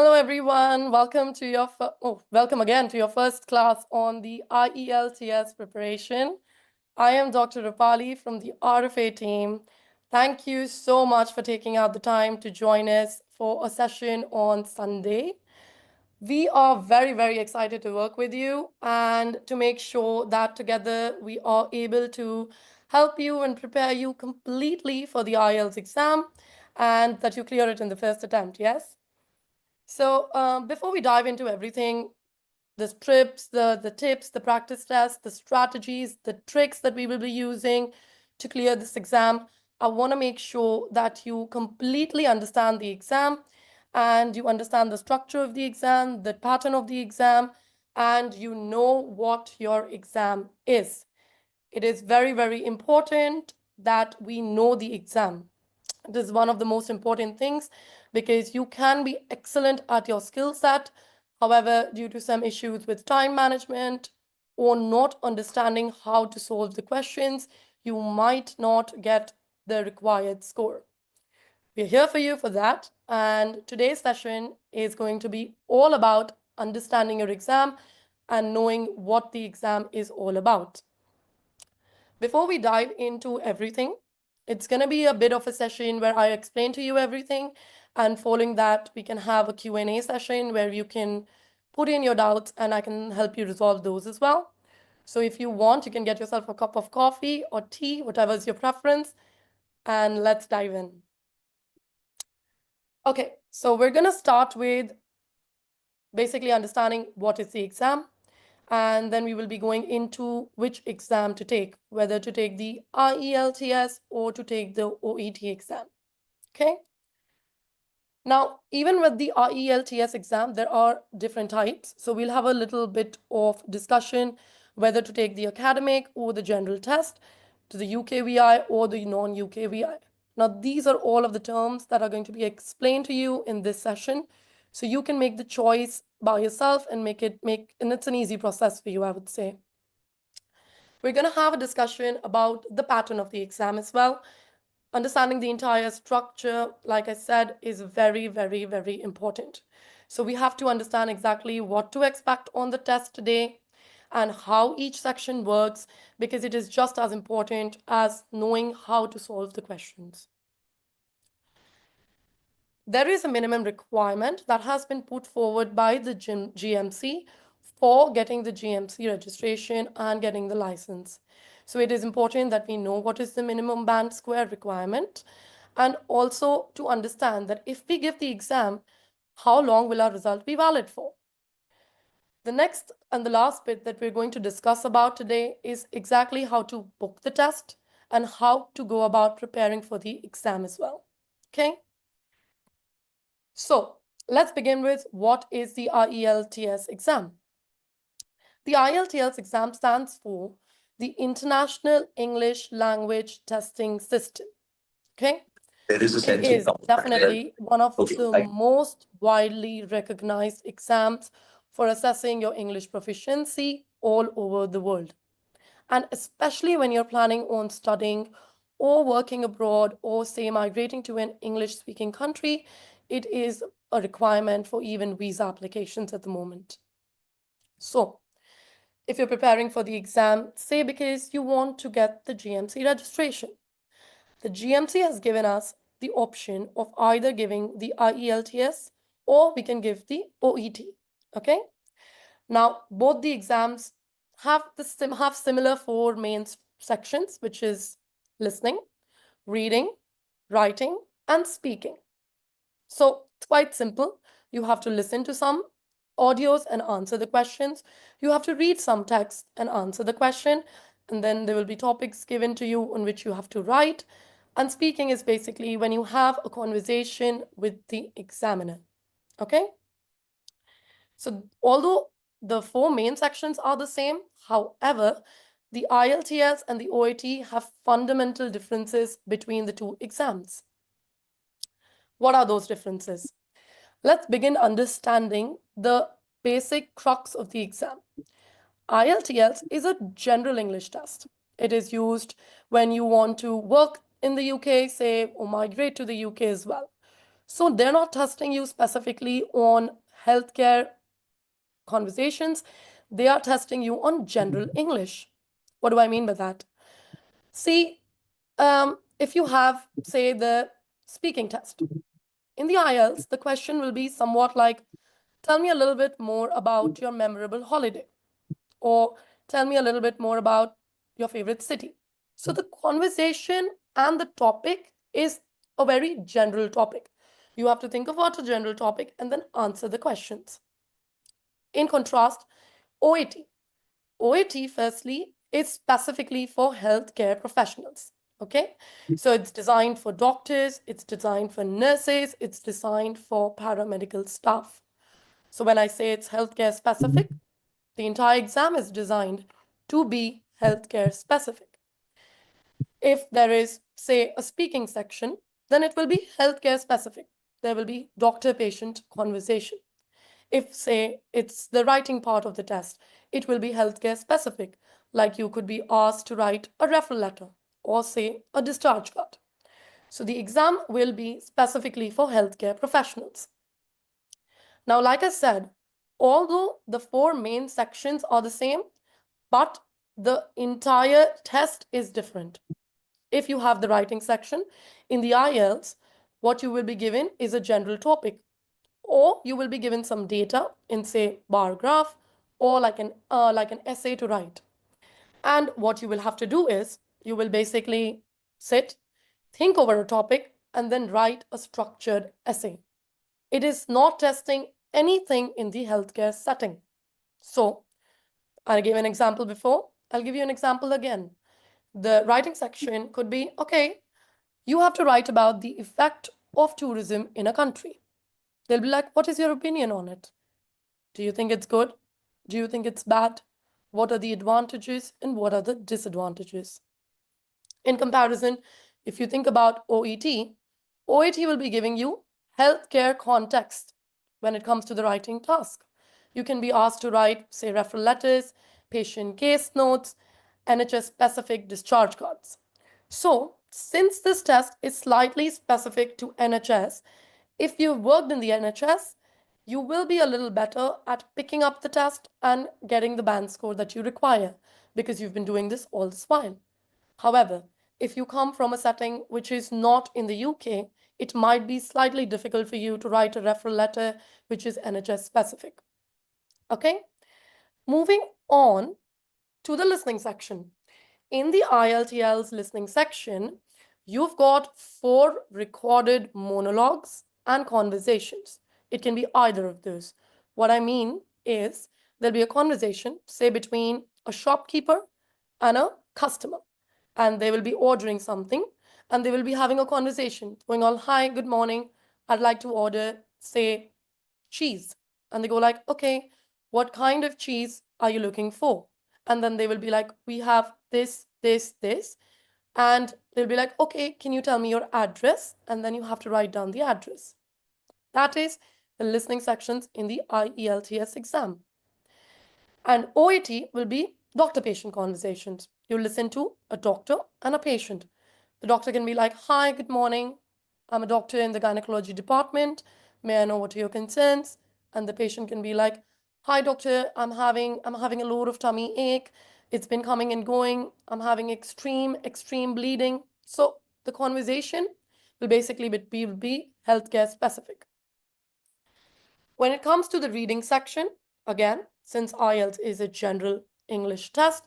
Hello, everyone. Welcome again to your first class on the IELTS preparation. I am Dr. Rupali from the RFA team. Thank you so much for taking out the time to join us for a session on Sunday. We are very, very excited to work with you and to make sure that together we are able to help you and prepare you completely for the IELTS exam and that you clear it in the first attempt, yes? So before we dive into everything, the strips, the tips, the practice tests, the strategies, the tricks that we will be using to clear this exam, I want to make sure that you completely understand the exam and you understand the structure of the exam, the pattern of the exam, and you know what your exam is. It is very, very important that we know the exam. This is one of the most important things because you can be excellent at your skill set. However, due to some issues with time management or not understanding how to solve the questions, you might not get the required score. We're here for you for that. And today's session is going to be all about understanding your exam and knowing what the exam is all about. Before we dive into everything, it's going to be a bit of a session where I explain to you everything, and following that we can have a Q&A session where you can put in your doubts and I can help you resolve those as well. So if you want, you can get yourself a cup of coffee or tea, whatever is your preference, and let's dive in. Okay, so we're going to start with basically understanding what is the exam, and then we will be going into which exam to take, whether to take the IELTS or to take the OET exam. Okay. Now, even with the IELTS exam, there are different types. So we'll have a little bit of discussion whether to take the academic or the general test, to the UKVI or the non-UKVI. Now, these are all of the terms that are going to be explained to you in this session. So you can make the choice by yourself and and it's an easy process for you, I would say. We're going to have a discussion about the pattern of the exam as well. Understanding the entire structure, like I said, is very, very, very important. So we have to understand exactly what to expect on the test today and how each section works, because it is just as important as knowing how to solve the questions. There is a minimum requirement that has been put forward by the GMC for getting the GMC registration and getting the license. So it is important that we know what is the minimum band square requirement, and also to understand that if we give the exam, how long will our result be valid for? The next and the last bit that we're going to discuss about today is exactly how to book the test and how to go about preparing for the exam as well. Okay? So let's begin with what is the IELTS exam. The IELTS exam stands for the International English Language Testing System. Okay? It is definitely one of the most widely recognized exams for assessing your English proficiency all over the world. And especially when you're planning on studying or working abroad or, say, migrating to an English-speaking country, it is a requirement for even visa applications at the moment. So if you're preparing for the exam, say because you want to get the GMC registration, the GMC has given us the option of either giving the IELTS or we can give the OET. Okay. Now, both the exams have similar four main sections, which is listening, reading, writing, and speaking. So it's quite simple. You have to listen to some audios and answer the questions. You have to read some text and answer the question. And then there will be topics given to you on which you have to write. And speaking is basically when you have a conversation with the examiner. Okay? So although the four main sections are the same, however, the IELTS and the OET have fundamental differences between the two exams. What are those differences? Let's begin understanding the basic crux of the exam. IELTS is a general English test. It is used when you want to work in the UK, say, or migrate to the UK as well. So they're not testing you specifically on healthcare conversations, they are testing you on general English. What do I mean by that? See, if you have, say, the speaking test, in the IELTS, the question will be somewhat like, tell me a little bit more about your memorable holiday, or tell me a little bit more about your favorite city. So the conversation and the topic is a very general topic. You have to think about a general topic and then answer the questions. In contrast, OAT. OAT, firstly, is specifically for healthcare professionals. Okay, so it's designed for doctors, it's designed for nurses, it's designed for paramedical staff. So when I say it's healthcare specific, the entire exam is designed to be healthcare specific. If there is, say, a speaking section, then it will be healthcare specific. There will be doctor patient conversation. If, say, it's the writing part of the test, it will be healthcare specific, like you could be asked to write a referral letter or, say, a discharge card. So the exam will be specifically for healthcare professionals. Now, like I said, although the four main sections are the same, but the entire test is different. If you have the writing section in the IELTS, what you will be given is a general topic, or you will be given some data in, say, bar graph or like an essay to write. And what you will have to do is you will basically sit, think over a topic, and then write a structured essay. It is not testing anything in the healthcare setting. So I gave an example before. I'll give you an example again. The writing section could be, okay, you have to write about the effect of tourism in a country. They'll be like, what is your opinion on it? Do you think it's good? Do you think it's bad? What are the advantages and what are the disadvantages? In comparison, if you think about OET, OET will be giving you healthcare context when it comes to the writing task. You can be asked to write, say, referral letters, patient case notes, NHS specific discharge cards. So, since this test is slightly specific to NHS, if you've worked in the NHS, you will be a little better at picking up the test and getting the band score that you require because you've been doing this all this while. However, if you come from a setting which is not in the UK, it might be slightly difficult for you to write a referral letter which is NHS specific. Okay, moving on to the listening section. In the IELTS listening section, you've got 4 recorded monologues and conversations. It can be either of those. What I mean is there'll be a conversation, say, between a shopkeeper and a customer, and they will be ordering something and they will be having a conversation going on, hi, good morning, I'd like to order, say, cheese. And they go like, okay, what kind of cheese are you looking for? And then they will be like, we have this, this, this. And they'll be like, okay, can you tell me your address? And then you have to write down the address. That is the listening sections in the IELTS exam. And OAT will be doctor-patient conversations. You listen to a doctor and a patient. The doctor can be like, hi, good morning. I'm a doctor in the gynecology department. May I know what are your concerns? And the patient can be like, hi, doctor, I'm having a lot of tummy ache. It's been coming and going. I'm having extreme bleeding. So the conversation will basically be healthcare specific. When it comes to the reading section, again, since IELTS is a general English test,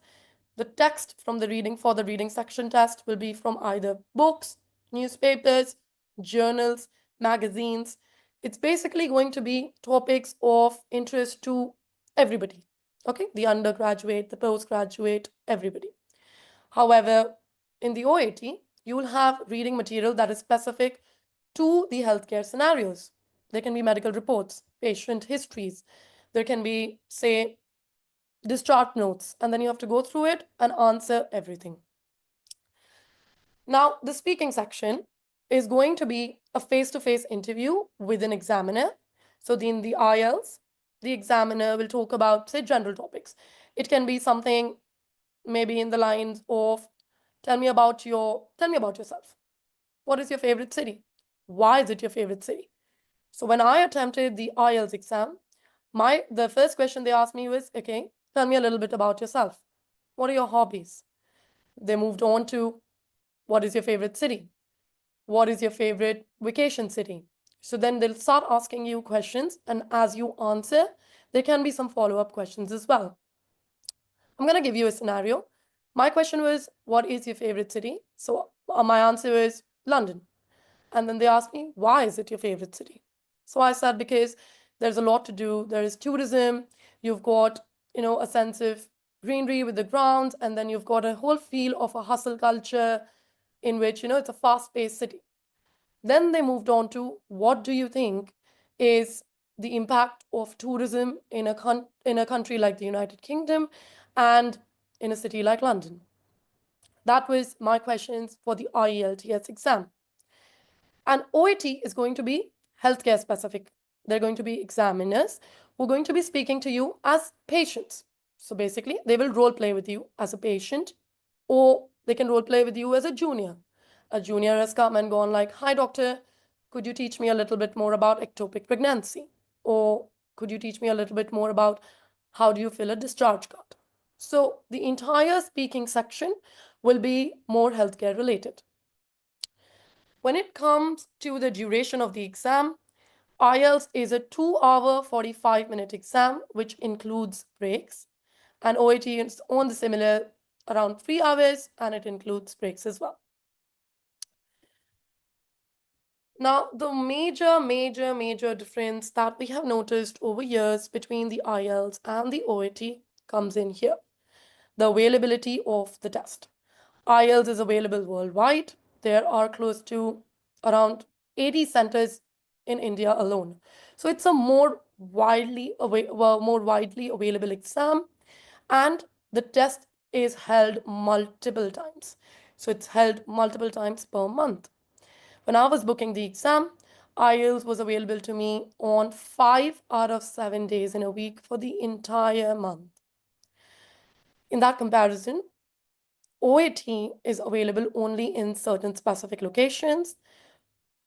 the text from the reading section test will be from either books, newspapers, journals, magazines. It's basically going to be topics of interest to everybody. Okay, the undergraduate, the postgraduate, everybody. However, in the OAT, you will have reading material that is specific to the healthcare scenarios. There can be medical reports, patient histories. There can be, say, discharge notes, and then you have to go through it and answer everything. Now, the speaking section is going to be a face-to-face interview with an examiner. So in the IELTS, the examiner will talk about, say, general topics. It can be something maybe in the lines of, tell me about yourself. What is your favorite city? Why is it your favorite city? So when I attempted the IELTS exam, the first question they asked me was, okay, tell me a little bit about yourself. What are your hobbies? They moved on to, what is your favorite city? What is your favorite vacation city? So then they'll start asking you questions, and as you answer, there can be some follow-up questions as well. I'm going to give you a scenario. My question was, what is your favorite city? So my answer is London. And then they asked me, why is it your favorite city? So I said, because there's a lot to do. There is tourism. You've got, a sense of greenery with the grounds, and then you've got a whole feel of a hustle culture in which, it's a fast-paced city. Then they moved on to, what do you think is the impact of tourism in a country like the United Kingdom and in a city like London? That was my questions for the IELTS exam. And OET is going to be healthcare specific. They're going to be examiners who are going to be speaking to you as patients. So basically, they will role play with you as a patient, or they can role play with you as a junior. A junior has come and gone like, hi, doctor, could you teach me a little bit more about ectopic pregnancy? Or could you teach me a little bit more about how do you fill a discharge card? So the entire speaking section will be more healthcare related. When it comes to the duration of the exam, IELTS is a 2-hour, 45-minute exam, which includes breaks. And OET is on the similar around 3 hours, and it includes breaks as well. Now, the major difference that we have noticed over years between the IELTS and the OET comes in here. The availability of the test. IELTS is available worldwide. There are close to around 80 centers in India alone. So it's a more widely available exam, and the test is held multiple times. So it's held multiple times per month. When I was booking the exam, IELTS was available to me on 5 out of 7 days in a week for the entire month. In that comparison, OET is available only in certain specific locations.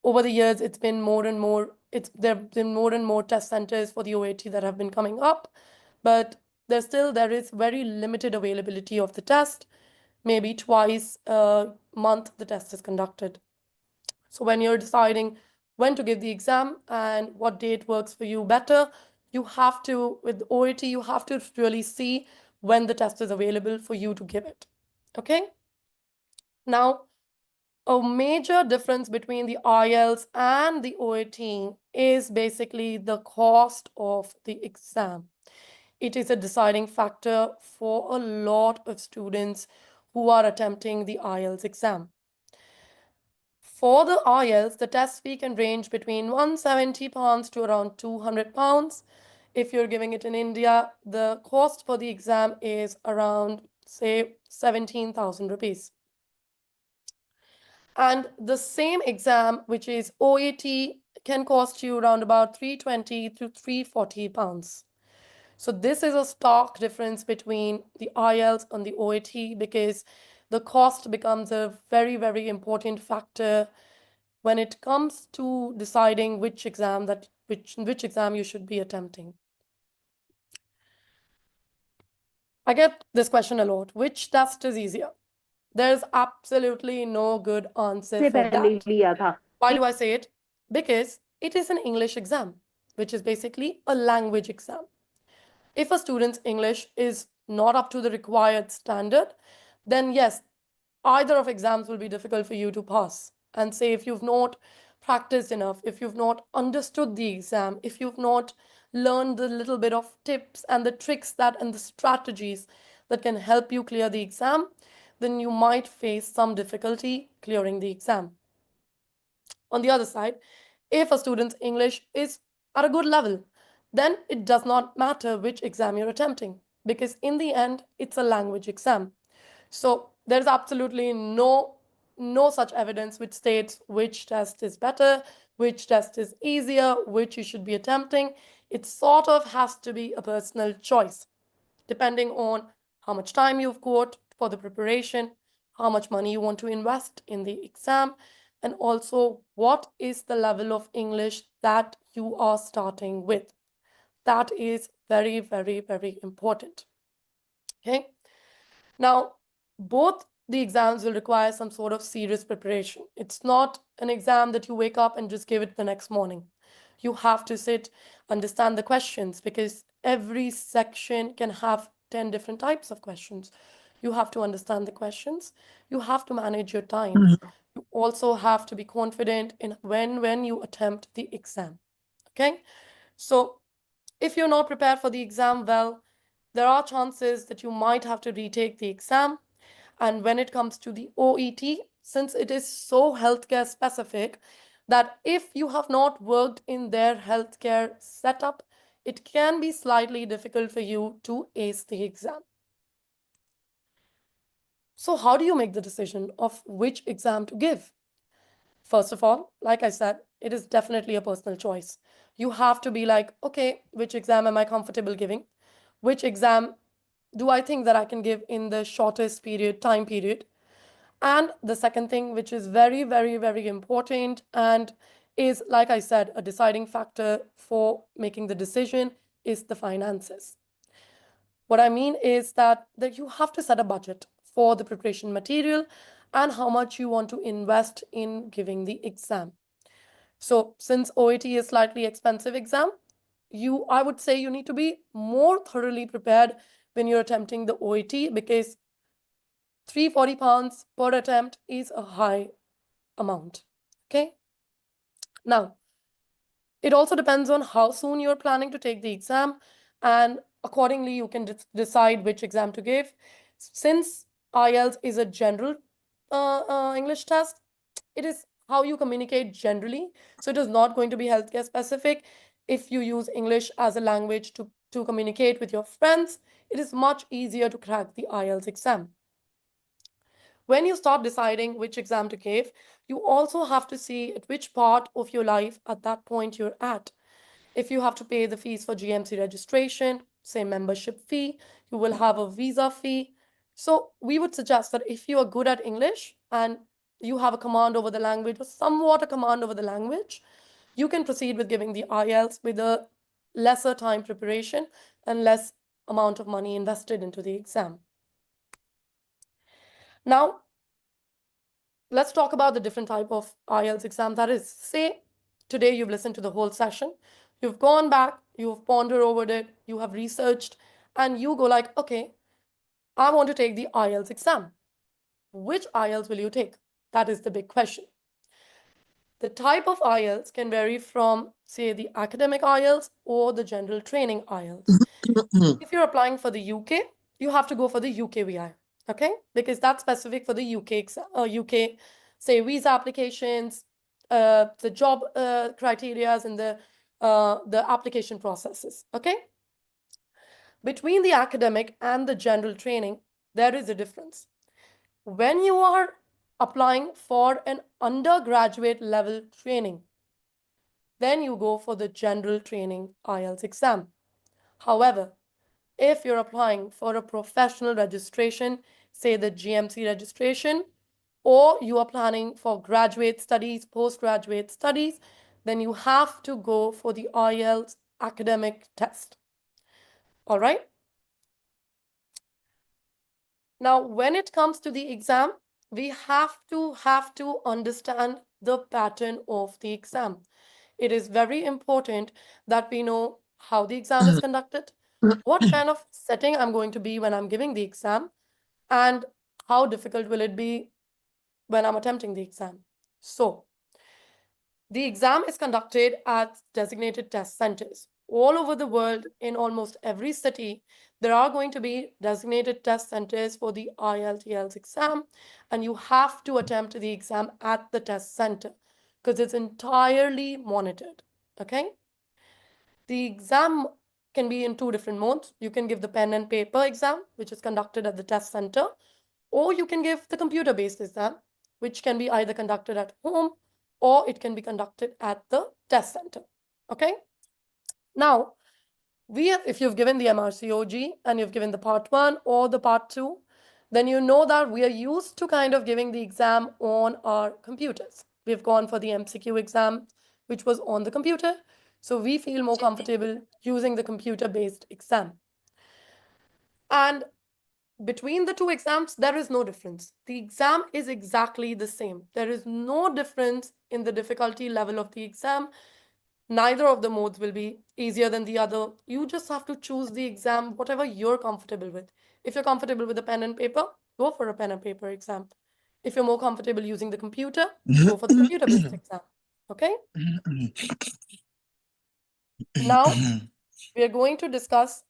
Over the years, there have been more and more test centers for the OET that have been coming up, but there is very limited availability of the test. Maybe twice a month the test is conducted. So when you're deciding when to give the exam and what date works for you better, with OET, you have to really see when the test is available for you to give it. Okay? Now, a major difference between the IELTS and the OET is basically the cost of the exam. It is a deciding factor for a lot of students who are attempting the IELTS exam. For the IELTS, the test fee can range between £170 to around £200. If you're giving it in India, the cost for the exam is around, say, 17,000 rupees. And the same exam, which is OET, can cost you around about 320 to 340 pounds. So this is a stark difference between the IELTS and the OET, because the cost becomes a very, very important factor when it comes to deciding which exam you should be attempting. I get this question a lot. Which test is easier? There's absolutely no good answer से for पहले that. लिया था Why do I say it? Because it is an English exam, which is basically a language exam. If a student's English is not up to the required standard, then yes, either of exams will be difficult for you to pass. And say if you've not practiced enough, if you've not understood the exam, if you've not learned the little bit of tips and the tricks and the strategies that can help you clear the exam, then you might face some difficulty clearing the exam. On the other side, if a student's English is at a good level, then it does not matter which exam you're attempting, because in the end, it's a language exam. So there's absolutely no such evidence which states which test is better, which test is easier, which you should be attempting. It sort of has to be a personal choice, depending on how much time you've got for the preparation, how much money you want to invest in the exam, and also what is the level of English that you are starting with. That is very, very, very important. Okay. Now, both the exams will require some sort of serious preparation. It's not an exam that you wake up and just give it the next morning. You have to sit, understand the questions, because every section can have 10 different types of questions. You have to understand the questions. You have to manage your time. You also have to be confident in when you attempt the exam. Okay? So if you're not prepared for the exam well, there are chances that you might have to retake the exam. And when it comes to the OET, since it is so healthcare specific, that if you have not worked in their healthcare setup, it can be slightly difficult for you to ace the exam. So, how do you make the decision of which exam to give? First of all, like I said, it is definitely a personal choice. You have to be like, okay, which exam am I comfortable giving? Which exam do I think that I can give in the shortest time period? And the second thing, which is very, very, very important and is, like I said, a deciding factor for making the decision, is the finances. What I mean is that you have to set a budget for the preparation material and how much you want to invest in giving the exam. So since OET is slightly expensive exam, I would say you need to be more thoroughly prepared when you're attempting the OET, because £340 per attempt is a high amount. Okay. Now, it also depends on how soon you're planning to take the exam, and accordingly, you can decide which exam to give. Since IELTS is a general English test, it is how you communicate generally. So it is not going to be healthcare specific. If you use English as a language to communicate with your friends, it is much easier to crack the IELTS exam. When you start deciding which exam to give, you also have to see at which part of your life at that point you're at. If you have to pay the fees for GMC registration, say membership fee, you will have a visa fee. So we would suggest that if you are good at English and you have a command over the language, or somewhat a command over the language, you can proceed with giving the IELTS with a lesser time preparation and less amount of money invested into the exam. Now, let's talk about the different type of IELTS exam. That is, say today you've listened to the whole session, you've gone back, you've pondered over it, you have researched, and you go like, okay, I want to take the IELTS exam. Which IELTS will you take? That is the big question. The type of IELTS can vary from, say, the academic IELTS or the general training IELTS. If you're applying for the UK, you have to go for the UKVI, okay? Because that's specific for the UK, say, visa applications, the job criteria, and the application processes, okay? Between the academic and the general training, there is a difference. When you are applying for an undergraduate level training, then you go for the general training IELTS exam. However, if you're applying for a professional registration, say the GMC registration, or you are planning for graduate studies, postgraduate studies, then you have to go for the IELTS academic test. All right. Now, when it comes to the exam, we have to understand the pattern of the exam. It is very important that we know how the exam is conducted, what kind of setting I'm going to be when I'm giving the exam, and how difficult will it be when I'm attempting the exam. So, the exam is conducted at designated test centers. All over the world, in almost every city, there are going to be designated test centers for the IELTS exam, and you have to attempt the exam at the test center because it's entirely monitored. Okay? The exam can be in two different modes. You can give the pen and paper exam, which is conducted at the test center, or you can give the computer-based exam, which can be either conducted at home or it can be conducted at the test center. Okay. Now, if you've given the MRCOG and you've given the part 1 or the part 2, then you know that we are used to kind of giving the exam on our computers. we've gone for the MCQ exam, which was on the computer. So we feel more comfortable using the computer-based exam. And between the two exams, there is no difference. The exam is exactly the same. There is no difference in the difficulty level of the exam. Neither of the modes will be easier than the other. You just have to choose the exam, whatever you're comfortable with. If you're comfortable with a pen and paper, go for a pen and paper exam. If you're more comfortable using the computer, go for the computer-based exam. Okay? Now, we are going to discuss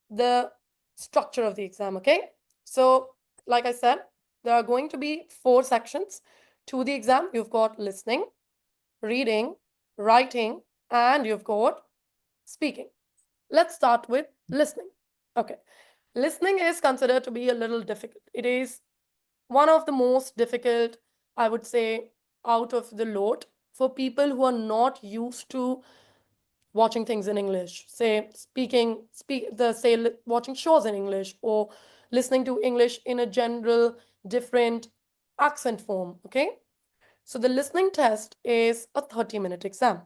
the structure of the exam, okay? So, like I said, there are going to be 4 sections to the exam. You've got listening, reading, writing, and you've got speaking. Let's start with listening. Okay. Listening is considered to be a little difficult. It is one of the most difficult, I would say, out of the lot for people who are not used to watching things in English, say watching shows in English or listening to English in a general different accent form. Okay, so the listening test is a 30-minute exam.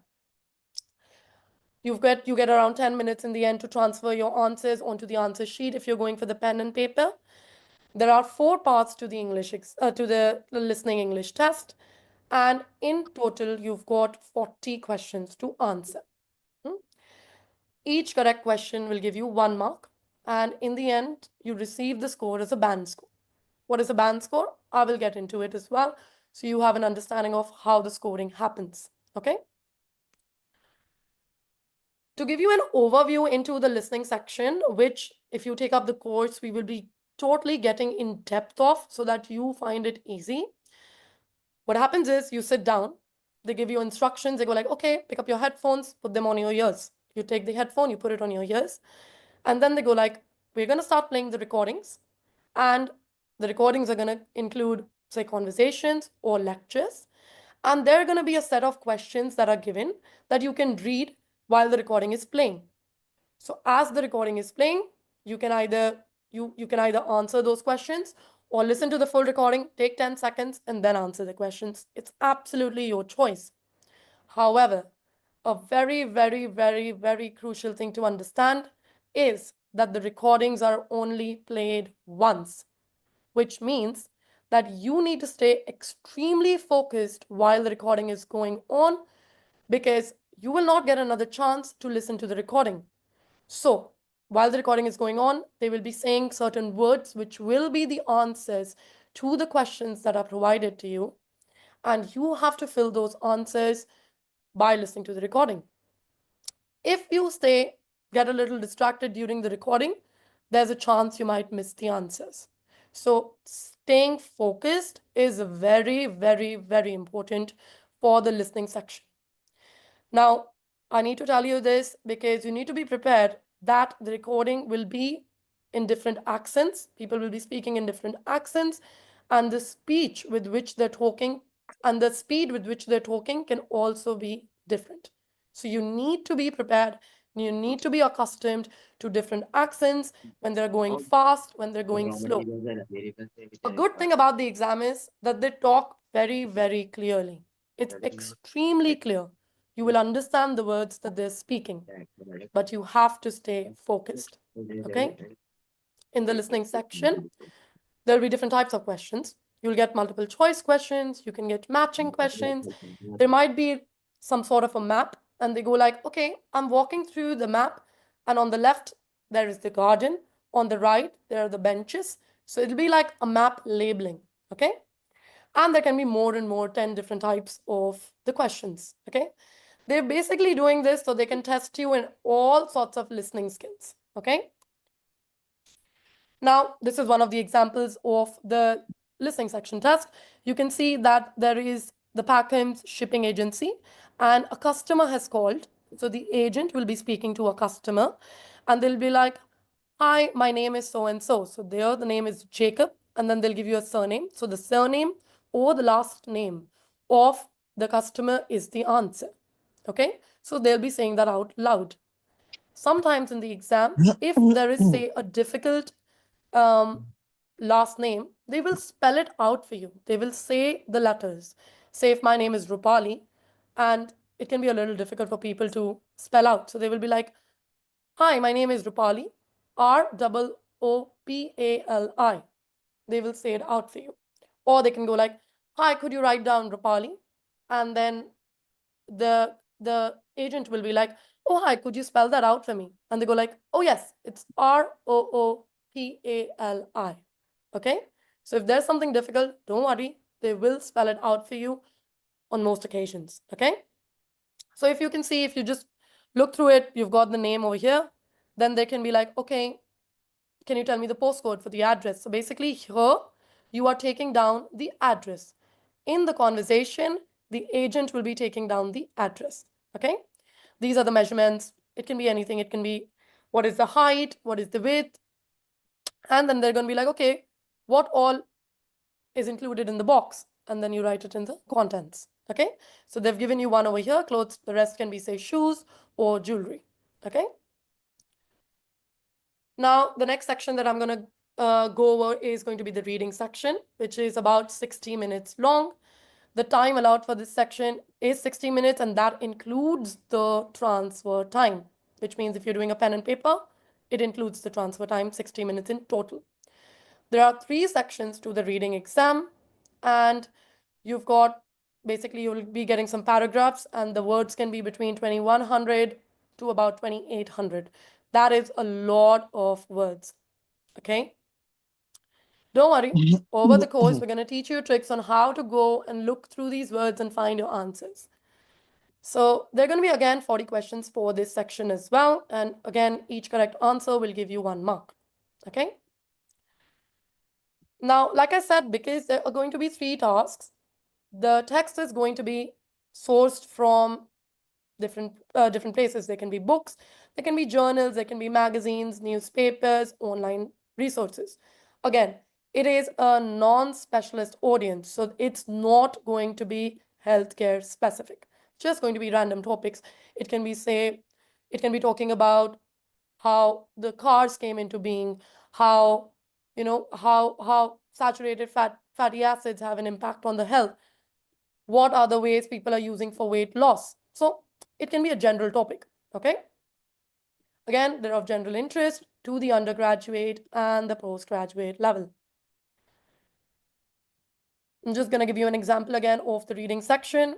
You get around 10 minutes in the end to transfer your answers onto the answer sheet if you're going for the pen and paper. There are 4 parts to the listening English test, and in total you've got 40 questions to answer. Each correct question will give you 1 mark, and in the end, you receive the score as a band score. What is a band score? I will get into it as well, so you have an understanding of how the scoring happens. Okay? To give you an overview into the listening section, which if you take up the course, we will be totally getting in depth of so that you find it easy. What happens is you sit down, they give you instructions, they go like, okay, pick up your headphones, put them on your ears. You take the headphone, you put it on your ears, and then they go like, we're going to start playing the recordings, and the recordings are going to include, say, conversations or lectures, and there are going to be a set of questions that are given that you can read while the recording is playing. So as the recording is playing, you can either answer those questions or listen to the full recording, take 10 seconds, and then answer the questions. It's absolutely your choice. However, a very, very, very, very crucial thing to understand is that the recordings are only played once, which means that you need to stay extremely focused while the recording is going on, because you will not get another chance to listen to the recording. So, while the recording is going on, they will be saying certain words which will be the answers to the questions that are provided to you, and you have to fill those answers by listening to the recording. If you get a little distracted during the recording, there's a chance you might miss the answers. So staying focused is very, very, very important for the listening section. Now, I need to tell you this because you need to be prepared that the recording will be in different accents. People will be speaking in different accents, and the speech with which they're talking and the speed with which they're talking can also be different. So you need to be prepared. You need to be accustomed to different accents when they're going fast, when they're going slow. A good thing about the exam is that they talk very, very clearly. It's extremely clear. You will understand the words that they're speaking, but you have to stay focused. Okay? In the listening section, there'll be different types of questions. You'll get multiple choice questions, you can get matching questions. There might be some sort of a map, and they go like, okay, I'm walking through the map, and on the left, there is the garden. On the right, there are the benches. So it'll be like a map labeling, okay? And there can be more and more 10 different types of the questions, okay? They're basically doing this so they can test you in all sorts of listening skills, okay? Now, this is one of the examples of the listening section test. You can see that there is the Packham's shipping agency, and a customer has called. So the agent will be speaking to a customer, and they'll be like, hi, my name is so and so. So there the name is Jacob, and then they'll give you a surname. So the surname or the last name of the customer is the answer. Okay, so they'll be saying that out loud. Sometimes in the exam, if there is, say, a difficult last name, they will spell it out for you. They will say the letters. Say if my name is Rupali, and it can be a little difficult for people to spell out. So they will be like, hi, my name is Rupali, Roopali. They will say it out for you. Or they can go like, hi, could you write down Rupali? And then the agent will be like, oh, hi, could you spell that out for me? And they go like, oh, yes, it's Roopali. Okay? So if there's something difficult, don't worry. They will spell it out for you on most occasions. Okay? So if you can see, if you just look through it, you've got the name over here. Then they can be like, okay, can you tell me the postcode for the address? So basically here, you are taking down the address. In the conversation, the agent will be taking down the address. Okay? These are the measurements. It can be anything. It can be what is the height, what is the width. And then they're going to be like, okay, what all is included in the box? And then you write it in the contents. Okay? So they've given you one over here, clothes. The rest can be, say, shoes or jewelry. Okay? Now, the next section that I'm going to go over is going to be the reading section, which is about 60 minutes long. The time allowed for this section is 60 minutes, and that includes the transfer time, which means if you're doing a pen and paper, it includes the transfer time, 60 minutes in total. There are 3 sections to the reading exam, and you've got, basically, you'll be getting some paragraphs, and the words can be between 2100 to about 2800. That is a lot of words. Okay? Don't worry. Over the course, we're going to teach you tricks on how to go and look through these words and find your answers. So there are going to be, again, 40 questions for this section as well. And again, each correct answer will give you 1 mark. Okay? Now, like I said, because there are going to be 3 tasks, the text is going to be sourced from different places. There can be books, there can be journals, there can be magazines, newspapers, online resources. Again, it is a non-specialist audience, so it's not going to be healthcare specific. Just going to be random topics. It can be, say, it can be talking about how the cars came into being, how how saturated fatty acids have an impact on the health, what are the ways people are using for weight loss. So it can be a general topic. Okay? Again, they're of general interest to the undergraduate and the postgraduate level. I'm just going to give you an example again of the reading section.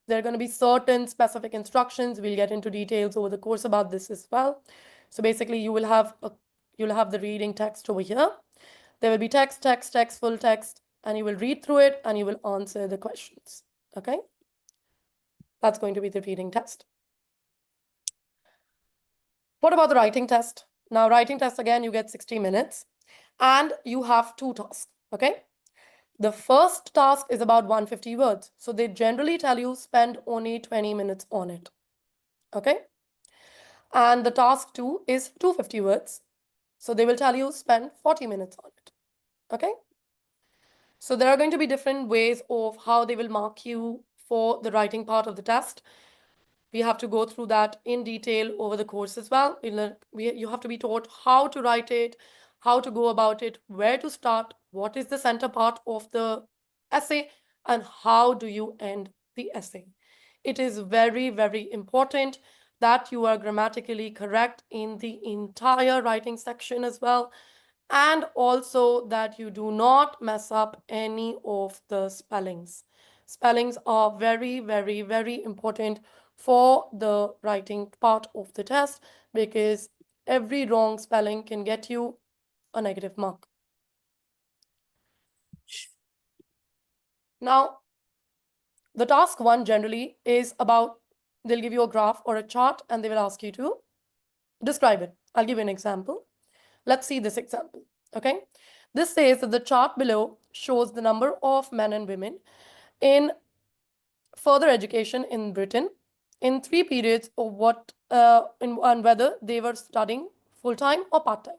There are going to be certain specific instructions. We'll get into details over the course about this as well. So basically, you'll have the reading text over here. There will be text, full text, and you will read through it and you will answer the questions. Okay? That's going to be the reading test. What about the writing test? Now, writing test, again, you get 60 minutes and you have 2 tasks. Okay? The first task is about 150 words. So they generally tell you spend only 20 minutes on it. Okay? And the task 2 is 250 words. So they will tell you spend 40 minutes on it. Okay? So there are going to be different ways of how they will mark you for the writing part of the test. We have to go through that in detail over the course as well. You have to be taught how to write it, how to go about it, where to start, what is the center part of the essay, and how do you end the essay. It is very, very important that you are grammatically correct in the entire writing section as well, and also that you do not mess up any of the spellings. Spellings are very, very, very important for the writing part of the test, because every wrong spelling can get you a negative mark. Now, the task 1 generally is about, they'll give you a graph or a chart and they will ask you to describe it. I'll give you an example. Let's see this example. Okay? This says that the chart below shows the number of men and women in further education in Britain in 3 periods of and whether they were studying full-time or part-time.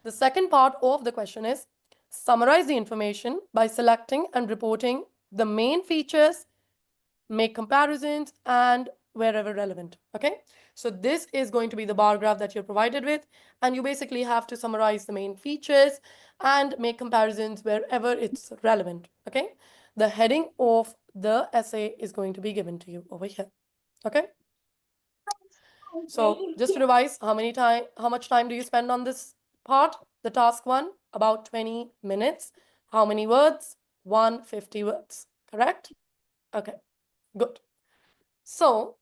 The second part of the question is summarize the information by selecting and reporting the main features, make comparisons, and wherever relevant. Okay, so this is going to be the bar graph that you're provided with, and you basically have to summarize the main features and make comparisons wherever it's relevant. Okay, The heading of the essay is going to be given to you over here. Okay? So just to revise, how much time do you spend on this part? The task one, about 20 minutes. How many words? 150 words. Correct? Okay, good. So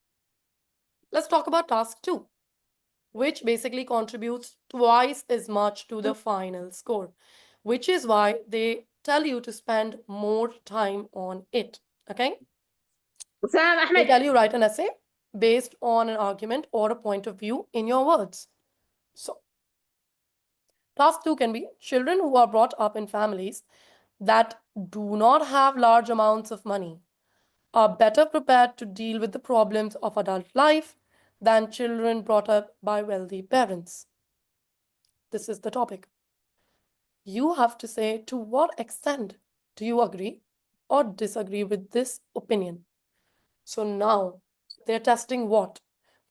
let's talk about task two, which basically contributes twice as much to the final score, which is why they tell you to spend more time on it. Okay? They tell you write an essay based on an argument or a point of view in your words. So, task two can be children who are brought up in families that do not have large amounts of money are better prepared to deal with the problems of adult life than children brought up by wealthy parents. This is the topic. You have to say to what extent do you agree or disagree with this opinion. So now they're testing what?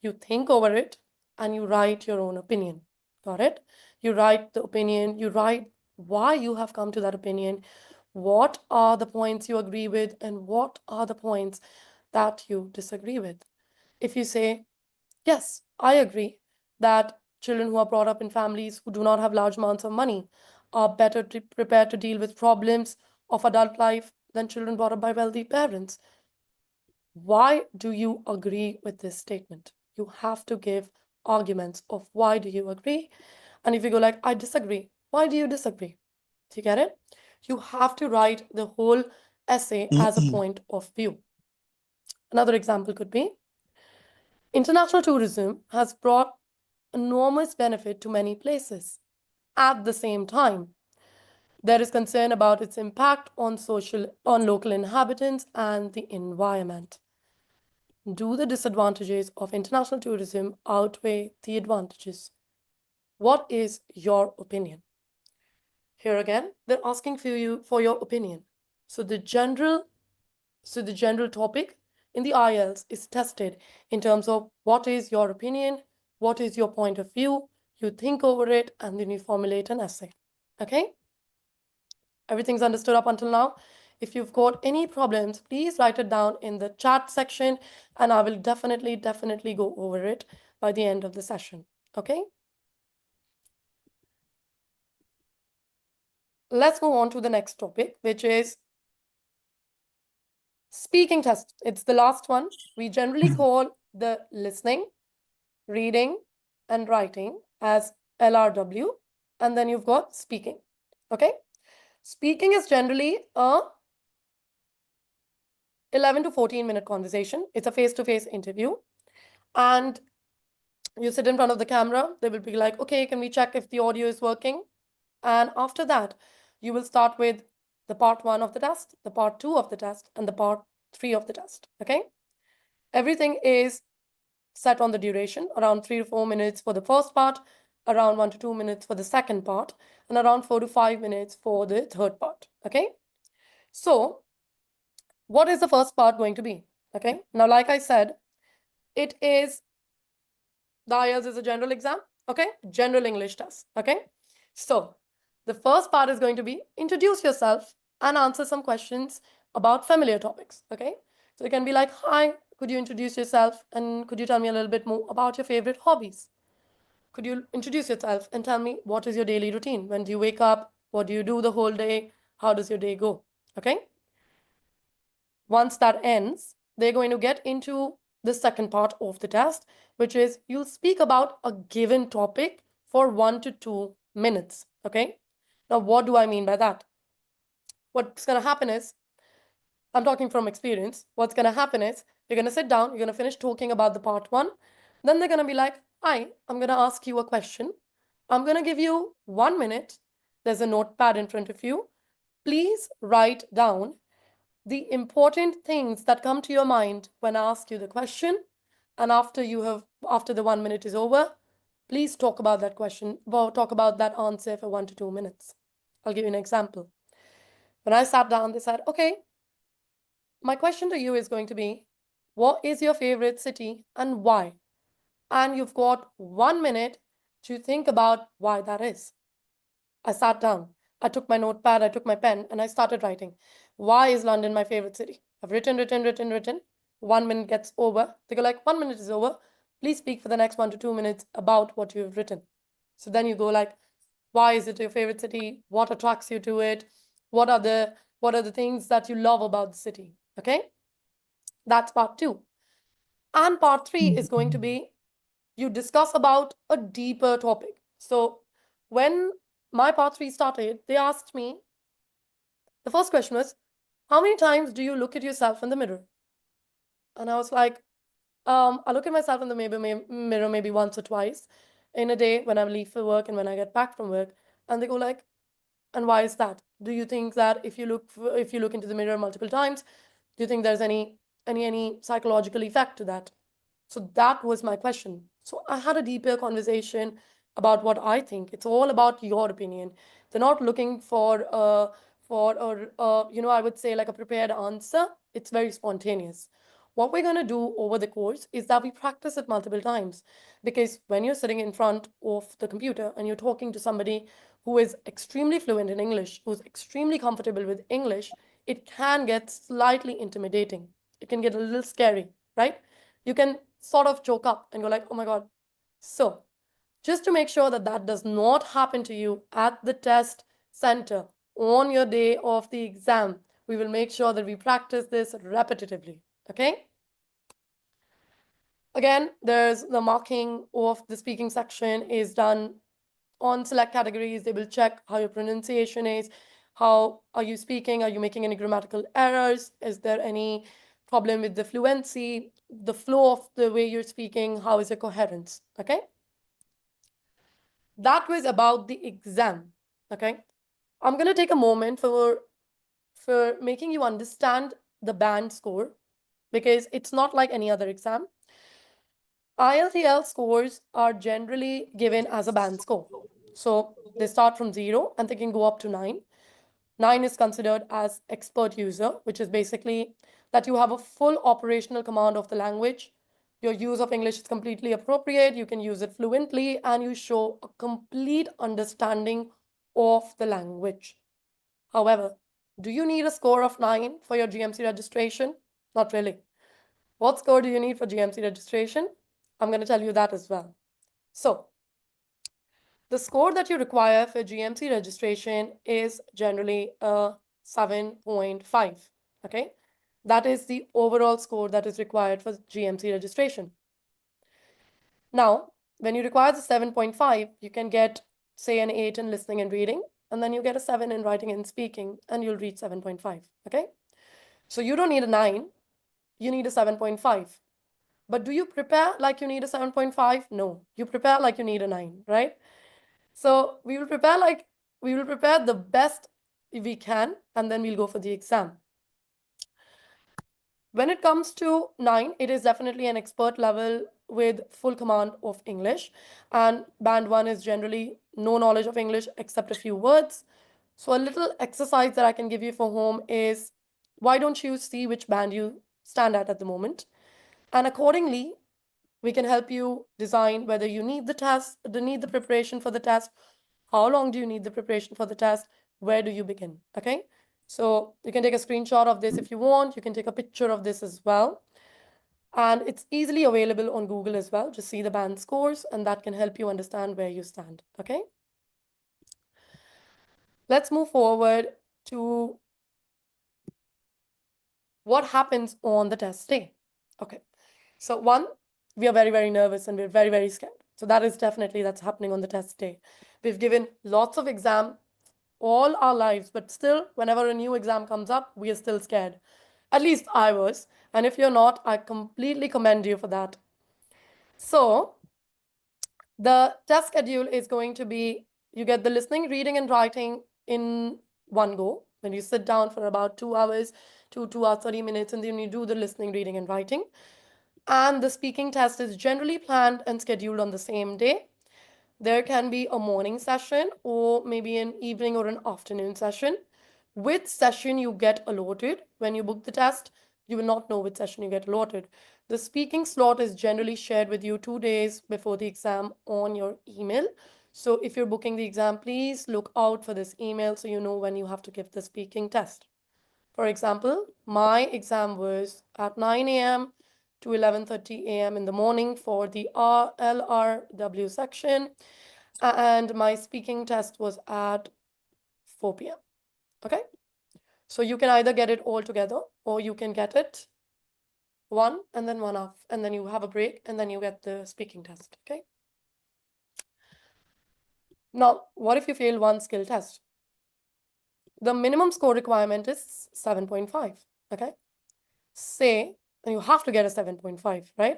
You think over it and you write your own opinion. Got it? You write the opinion, you write why you have come to that opinion, what are the points you agree with, and what are the points that you disagree with. If you say, yes, I agree that children who are brought up in families who do not have large amounts of money are better prepared to deal with problems of adult life than children brought up by wealthy parents. Why do you agree with this statement? You have to give arguments of why do you agree. And if you go like, I disagree, why do you disagree? Do you get it? You have to write the whole essay as a point of view. Another example could be, international tourism has brought enormous benefit to many places. At the same time, there is concern about its impact on local inhabitants and the environment. Do the disadvantages of international tourism outweigh the advantages? What is your opinion? Here again, they're asking for your opinion. So the general topic in the IELTS is tested in terms of what is your opinion, what is your point of view, you think over it, and then you formulate an essay. Okay? Everything's understood up until now. If you've got any problems, please write it down in the chat section, and I will definitely go over it by the end of the session. Okay? Let's move on to the next topic, which is speaking test. It's the last one. We generally call the listening, reading, and writing as LRW, and then you've got speaking. Okay? Speaking is generally a 11 to 14-minute conversation. It's a face-to-face interview. And you sit in front of the camera. They will be like, okay, can we check if the audio is working? And after that, you will start with the part 1 of the test, the part 2 of the test, and the part 3 of the test. Okay? Everything is set on the duration, around 3 to 4 minutes for the first part, around 1 to 2 minutes for the second part, and around 4 to 5 minutes for the third part. Okay? So, what is the first part going to be? Okay? Now, like I said, it is, the IELTS is a general exam. Okay? General English test. Okay? So, the first part is going to be introduce yourself and answer some questions about familiar topics. Okay? So, you can be like, hi, could you introduce yourself and could you tell me a little bit more about your favorite hobbies? Could you introduce yourself and tell me what is your daily routine? When do you wake up? What do you do the whole day? How does your day go? Okay? Once that ends, they're going to get into the second part of the test, which is you'll speak about a given topic for 1 to 2 minutes. Okay? Now, what do I mean by that? What's going to happen is, I'm talking from experience. What's going to happen is you're going to sit down, you're going to finish talking about the part 1. Then they're going to be like, hi, I'm going to ask you a question. I'm going to give you 1 minute. There's a notepad in front of you. Please write down the important things that come to your mind when I ask you the question. And after the 1 minute is over, please talk about that question, or talk about that answer for 1 to 2 minutes. I'll give you an example. When I sat down, they said, okay, my question to you is going to be, what is your favorite city and why? And you've got 1 minute to think about why that is. I sat down. I took my notepad, I took my pen, and I started writing. Why is London my favorite city? I've written. 1 minute gets over. They go like, 1 minute is over. Please speak for the next 1 to 2 minutes about what you've written. So then you go like, why is it your favorite city? What attracts you to it? What are the things that you love about the city? Okay? That's part 2. And part 3 is going to be you discuss about a deeper topic. So when my part 3 started, they asked me, the first question was, how many times do you look at yourself in the mirror? And I was like, I look at myself in the mirror maybe once or twice in a day when I leave for work and when I get back from work. And they go like, and why is that? Do you think that if you look into the mirror multiple times, do you think there's any psychological effect to that? So that was my question. So I had a deeper conversation about what I think. It's all about your opinion. They're not looking for I would say like a prepared answer. It's very spontaneous. What we're going to do over the course is that we practice it multiple times, because when you're sitting in front of the computer and you're talking to somebody who is extremely fluent in English, who's extremely comfortable with English, it can get slightly intimidating. It can get a little scary, right? You can sort of choke up and go like, oh my God. So just to make sure that that does not happen to you at the test center on your day of the exam, we will make sure that we practice this repetitively. Okay? Again, there's the marking of the speaking section is done on select categories. They will check how your pronunciation is, how are you speaking, are you making any grammatical errors, is there any problem with the fluency, the flow of the way you're speaking, how is your coherence. Okay, that was about the exam. Okay, I'm going to take a moment for making you understand the band score, because it's not like any other exam. IELTS scores are generally given as a band score. So they start from 0 and they can go up to 9. 9 is considered as expert user, which is basically that you have a full operational command of the language. Your use of English is completely appropriate. You can use it fluently and you show a complete understanding of the language. However, do you need a score of 9 for your GMC registration? Not really. What score do you need for GMC registration? I'm going to tell you that as well. So, the score that you require for GMC registration is generally a 7.5. Okay, that is the overall score that is required for GMC registration. Now, when you require the 7.5, you can get, say, an 8 in listening and reading, and then you get a 7 in writing and speaking, and you'll reach 7.5. Okay, so you don't need a 9, you need a 7.5. But do you prepare like you need a 7.5? No, you prepare like you need a 9, right? So we will prepare the best we can, and then we'll go for the exam. When it comes to 9, it is definitely an expert level with full command of English. And band 1 is generally no knowledge of English except a few words. So a little exercise that I can give you for home is, why don't you see which band you stand at the moment? And accordingly, we can help you design whether you need the preparation for the test. How long do you need the preparation for the test? Where do you begin? Okay, so you can take a screenshot of this if you want. You can take a picture of this as well. And it's easily available on Google as well. Just see the band scores, and that can help you understand where you stand. Okay, let's move forward to what happens on the test day. Okay, so one, we are very, very nervous and we're very, very scared. So that is definitely that's happening on the test day. We've given lots of exam all our lives, but still, whenever a new exam comes up, we are still scared. At least I was. And if you're not, I completely commend you for that. So the test schedule is going to be, you get the listening, reading, and writing in one go. When you sit down for about 2 hours, 2 hours, 30 minutes, and then you do the listening, reading, and writing. And the speaking test is generally planned and scheduled on the same day. There can be a morning session or maybe an evening or an afternoon session. Which session you get allotted when you book the test, you will not know which session you get allotted. The speaking slot is generally shared with you 2 days before the exam on your email. So if you're booking the exam, please look out for this email so you know when you have to give the speaking test. For example, my exam was at 9 a.m. to 11:30 a.m. in the morning for the LRW section, and my speaking test was at 4 p.m. Okay? So you can either get it all together or you can get it one and then one off, and then you have a break and then you get the speaking test. Okay? Now, what if you fail one skill test? The minimum score requirement is 7.5. Okay? Say, and you have to get a 7.5, right?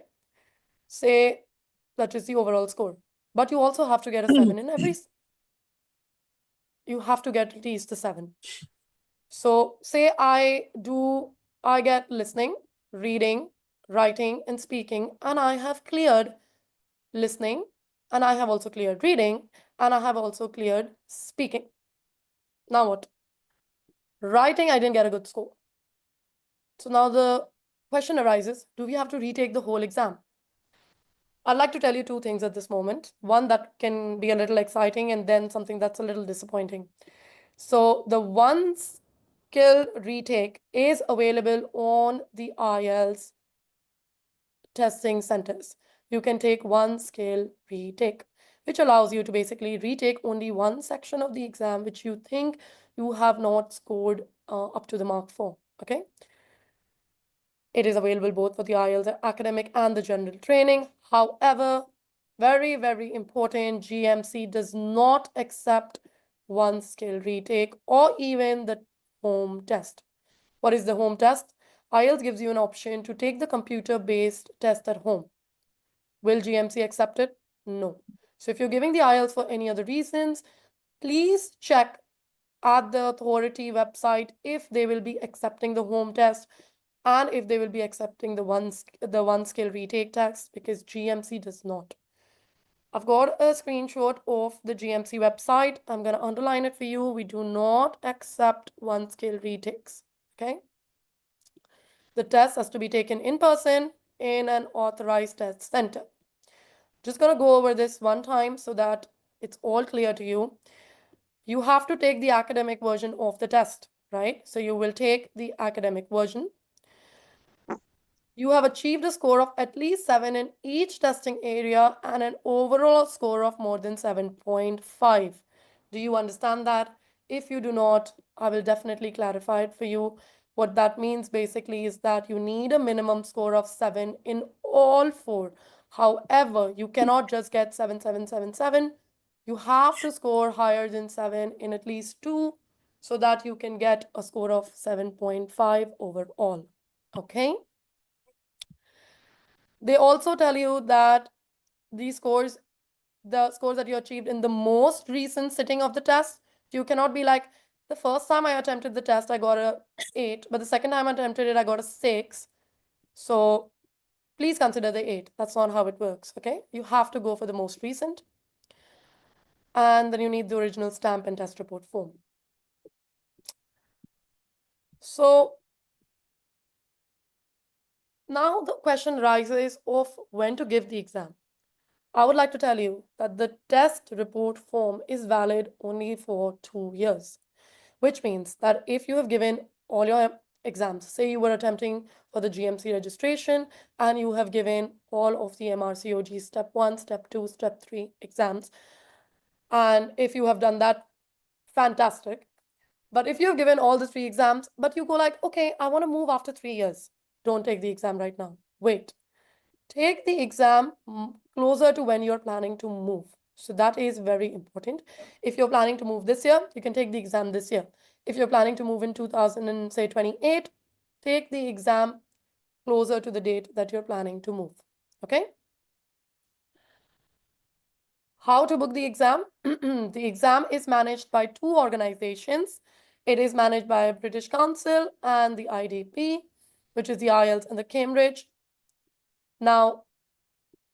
Say that is the overall score. But you also have to get a 7 in every, you have to get at least a 7. So say I get listening, reading, writing, and speaking, and I have cleared listening, and I have also cleared reading, and I have also cleared speaking. Now what? Writing, I didn't get a good score. So now the question arises, do we have to retake the whole exam? I'd like to tell you two things at this moment. One that can be a little exciting, and then something that's a little disappointing. So the one skill retake is available on the IELTS testing centers. You can take one skill retake, which allows you to basically retake only one section of the exam which you think you have not scored up to the mark for. Okay. It is available both for the IELTS academic and the general training. However, very, very important, GMC does not accept one skill retake or even the home test. What is the home test? IELTS gives you an option to take the computer-based test at home. Will GMC accept it? No. So if you're giving the IELTS for any other reasons, please check at the authority website if they will be accepting the home test and if they will be accepting the one skill retake test, because GMC does not. I've got a screenshot of the GMC website. I'm going to underline it for you. We do not accept one skill retakes. Okay. The test has to be taken in person in an authorized test center. Just going to go over this one time so that it's all clear to you. You have to take the academic version of the test, right? So you will take the academic version. You have achieved a score of at least 7 in each testing area and an overall score of more than 7.5. Do you understand that? If you do not, I will definitely clarify it for you. What that means basically is that you need a minimum score of 7 in all 4. However, you cannot just get 7, 7, 7, 7. You have to score higher than 7 in at least 2 so that you can get a score of 7.5 overall. Okay? They also tell you that the scores that you achieved in the most recent sitting of the test, you cannot be like, the first time I attempted the test, I got a 8, but the second time I attempted it, I got a 6. So please consider the 8. That's not how it works, okay? You have to go for the most recent. And then you need the original stamp and test report form. So now the question arises of when to give the exam. I would like to tell you that the test report form is valid only for 2 years, which means that if you have given all your exams, say you were attempting for the GMC registration and you have given all of the MRCOG step 1, step 2, step 3 exams, and if you have done that, fantastic. But if you've given all the 3 exams, but you go like, okay, I want to move after 3 years, don't take the exam right now. Wait. Take the exam closer to when you're planning to move. So that is very important. If you're planning to move this year, you can take the exam this year. If you're planning to move in 2028, take the exam closer to the date that you're planning to move. Okay? How to book the exam? The exam is managed by 2 organizations. It is managed by British Council and the IDP, which is the IELTS and the Cambridge. Now,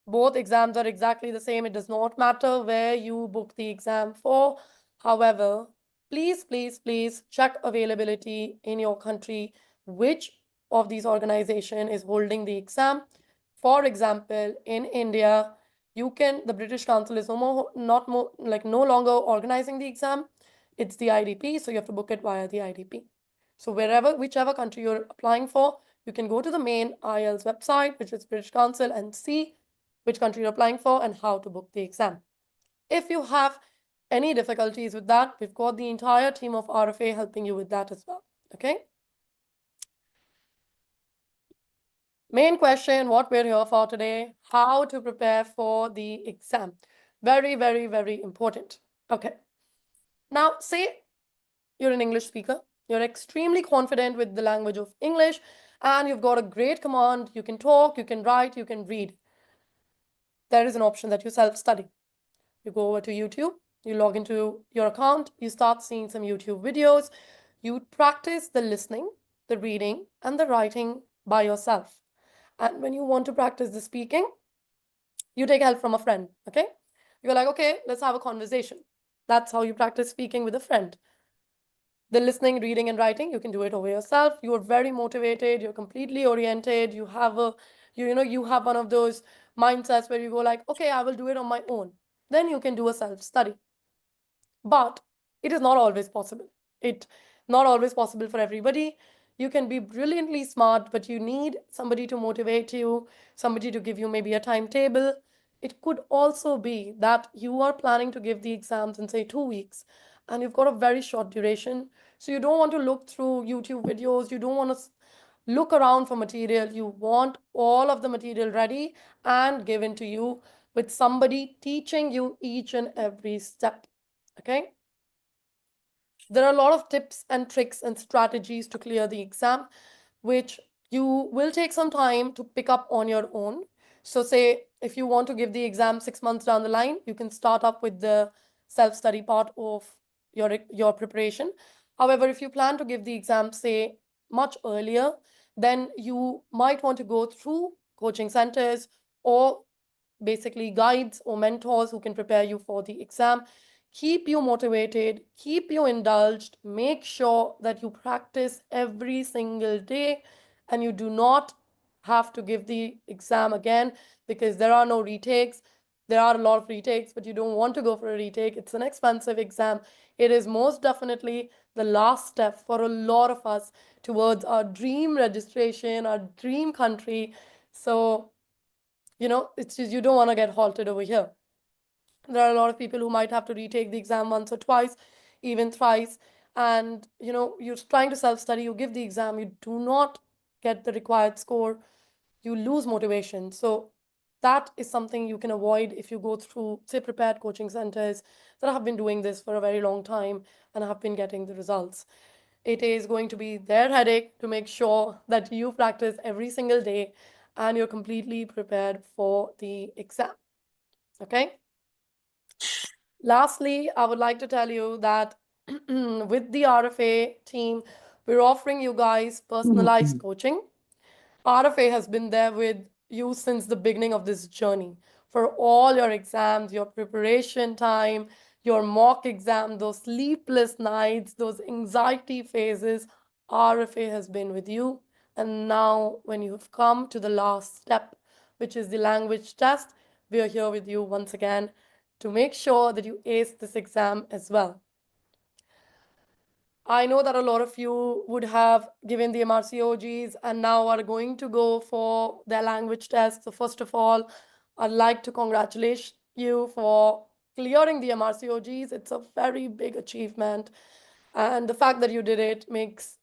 both exams are exactly the same. It does not matter where you book the exam for. However, please, please, please check availability in your country, which of these organizations is holding the exam. For example, in India, the British Council is no longer organizing the exam. It's the IDP, so you have to book it via the IDP. So whichever country you're applying for, you can go to the main IELTS website, which is British Council, and see which country you're applying for and how to book the exam. If you have any difficulties with that, we've got the entire team of RFA helping you with that as well. Okay. Main question, what we're here for today, how to prepare for the exam. Very, very, very important. Okay. Now, say you're an English speaker, you're extremely confident with the language of English, and you've got a great command. You can talk, you can write, you can read. There is an option that you self-study. You go over to YouTube, you log into your account, you start seeing some YouTube videos, you practice the listening, the reading, and the writing by yourself. And when you want to practice the speaking, you take help from a friend, okay? You're like, okay, let's have a conversation. That's how you practice speaking with a friend. The listening, reading, and writing, you can do it over yourself. You are very motivated, you're completely oriented, you have one of those mindsets where you go like, okay, I will do it on my own. Then you can do a self-study. But it is not always possible. It's not always possible for everybody. You can be brilliantly smart, but you need somebody to motivate you, somebody to give you maybe a timetable. It could also be that you are planning to give the exams in, say, 2 weeks, and you've got a very short duration. So you don't want to look through YouTube videos. You don't want to look around for material. You want all of the material ready and given to you with somebody teaching you each and every step. Okay. There are a lot of tips and tricks and strategies to clear the exam, which you will take some time to pick up on your own. So say if you want to give the exam 6 months down the line, you can start up with the self-study part of your preparation. However, if you plan to give the exam, say, much earlier, then you might want to go through coaching centers or basically guides or mentors who can prepare you for the exam, keep you motivated, keep you indulged, make sure that you practice every single day and you do not have to give the exam again because there are no retakes. There are a lot of retakes, but you don't want to go for a retake. It's an expensive exam. It is most definitely the last step for a lot of us towards our dream registration, our dream country. So it's just you don't want to get halted over here. There are a lot of people who might have to retake the exam once or twice, even thrice. And you're trying to self-study, you give the exam, you do not get the required score, you lose motivation. So that is something you can avoid if you go through, say, prepared coaching centers that have been doing this for a very long time and have been getting the results. It is going to be their headache to make sure that you practice every single day and you're completely prepared for the exam. Okay. Lastly, I would like to tell you that with the RFA team, we're offering you guys personalized coaching. RFA has been there with you since the beginning of this journey for all your exams, your preparation time, your mock exam, those sleepless nights, those anxiety phases. RFA has been with you. And now, when you've come to the last step, which is the language test, we are here with you once again to make sure that you ace this exam as well. I know that a lot of you would have given the MRCOGs and now are going to go for their language test. So first of all, I'd like to congratulate you for clearing the MRCOGs. It's a very big achievement. And the fact that you did it makes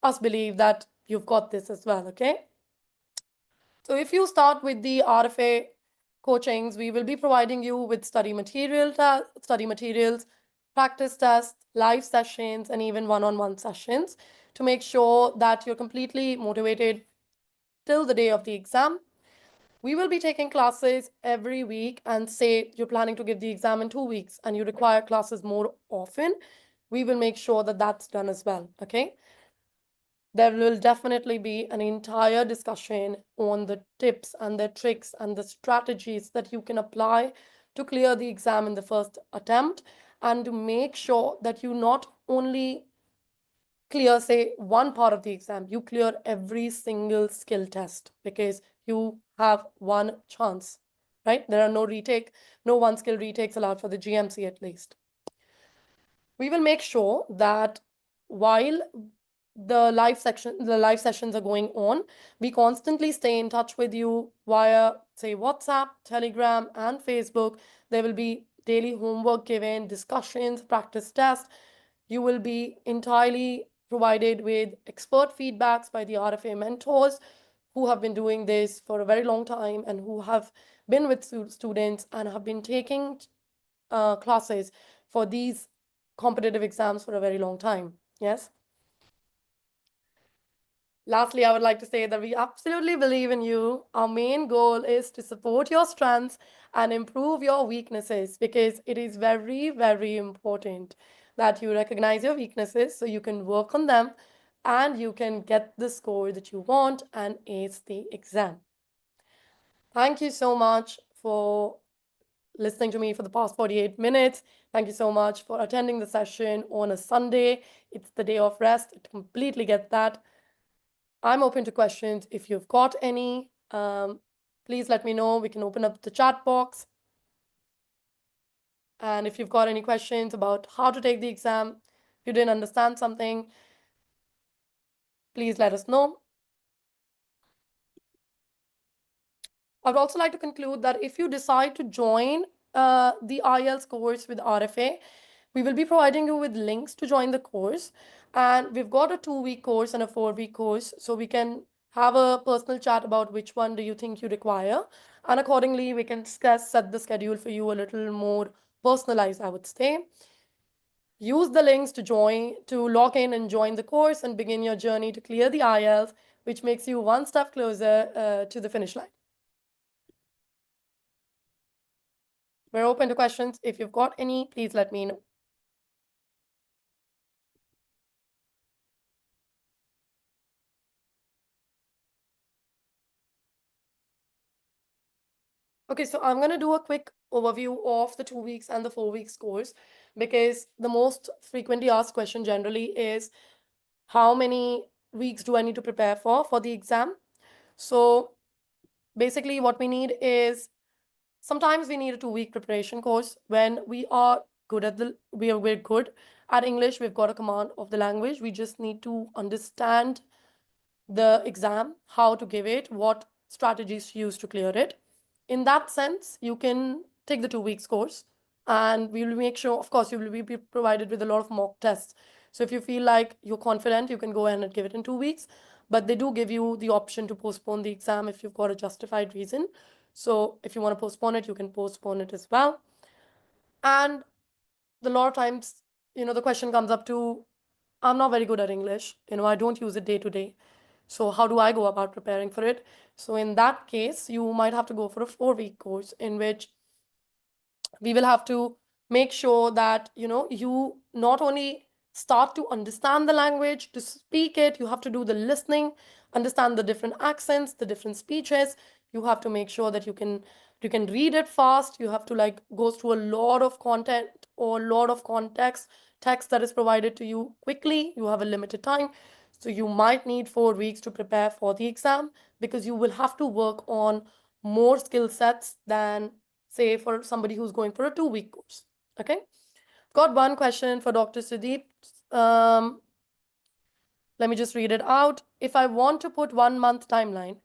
us believe that you've got this as well, okay? So if you start with the RFA coachings, we will be providing you with study materials, practice tests, live sessions, and even one-on-one sessions to make sure that you're completely motivated till the day of the exam. We will be taking classes every week, and say you're planning to give the exam in 2 weeks and you require classes more often, we will make sure that that's done as well, okay? There will definitely be an entire discussion on the tips and the tricks and the strategies that you can apply to clear the exam in the first attempt and to make sure that you not only clear, say, one part of the exam, you clear every single skill test because you have one chance, right? There are no one skill retakes allowed for the GMC at least. We will make sure that while the live sessions are going on, we constantly stay in touch with you via, say, WhatsApp, Telegram, and Facebook. There will be daily homework given, discussions, practice tests. You will be entirely provided with expert feedbacks by the RFA mentors who have been doing this for a very long time and who have been with students and have been taking classes for these competitive exams for a very long time. Yes. Lastly, I would like to say that we absolutely believe in you. Our main goal is to support your strengths and improve your weaknesses, because it is very, very important that you recognize your weaknesses so you can work on them and you can get the score that you want and ace the exam. Thank you so much for listening to me for the past 48 minutes. Thank you so much for attending the session on a Sunday. It's the day of rest. I completely get that. I'm open to questions. If you've got any, please let me know. We can open up the chat box. And if you've got any questions about how to take the exam, if you didn't understand something, please let us know. I would also like to conclude that if you decide to join the IELTS course with RFA, we will be providing you with links to join the course. And we've got a 2-week course and a 4-week course, so we can have a personal chat about which one do you think you require. And accordingly, we can set the schedule for you a little more personalized, I would say. Use the links to log in and join the course and begin your journey to clear the IELTS, which makes you one step closer to the finish line. We're open to questions. If you've got any, please let me know. Okay, so I'm going to do a quick overview of the 2 weeks and the 4 weeks course, because the most frequently asked question generally is, how many weeks do I need to prepare for the exam? So basically what we need is, sometimes we need a 2-week preparation course when we are good at we're good at English, we've got a command of the language, we just need to understand the exam, how to give it, what strategies to use to clear it. In that sense, you can take the 2 weeks course, and we will make sure, of course, you will be provided with a lot of mock tests. So if you feel like you're confident, you can go ahead and give it in 2 weeks, but they do give you the option to postpone the exam if you've got a justified reason. So if you want to postpone it, you can postpone it as well. And a lot of times, the question comes up to, I'm not very good at English, I don't use it day to day. So how do I go about preparing for it? So in that case, you might have to go for a 4-week course in which we will have to make sure that, you not only start to understand the language, to speak it, you have to do the listening, understand the different accents, the different speeches. You have to make sure that you can read it fast. You have to go through a lot of content or a lot of text that is provided to you quickly. You have a limited time. So you might need 4 weeks to prepare for the exam, because you will have to work on more skill sets than, say, for somebody who's going for a 2-week course. Okay. Got one question for Dr. Sudeep. Let me just read it out. If I want to put 1-month timeline,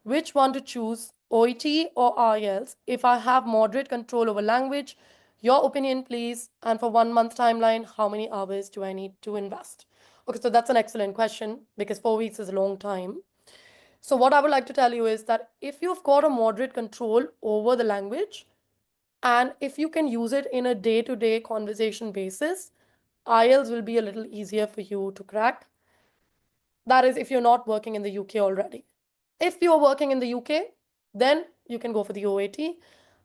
which one to choose, OET or IELTS? If I have moderate control over language, your opinion, please. And for 1-month timeline, how many hours do I need to invest? Okay, so that's an excellent question, because 4 weeks is a long time. So what I would like to tell you is that if you've got a moderate control over the language, and if you can use it in a day-to-day conversation basis, IELTS will be a little easier for you to crack. That is, if you're not working in the UK already. If you're working in the UK, then you can go for the OAT.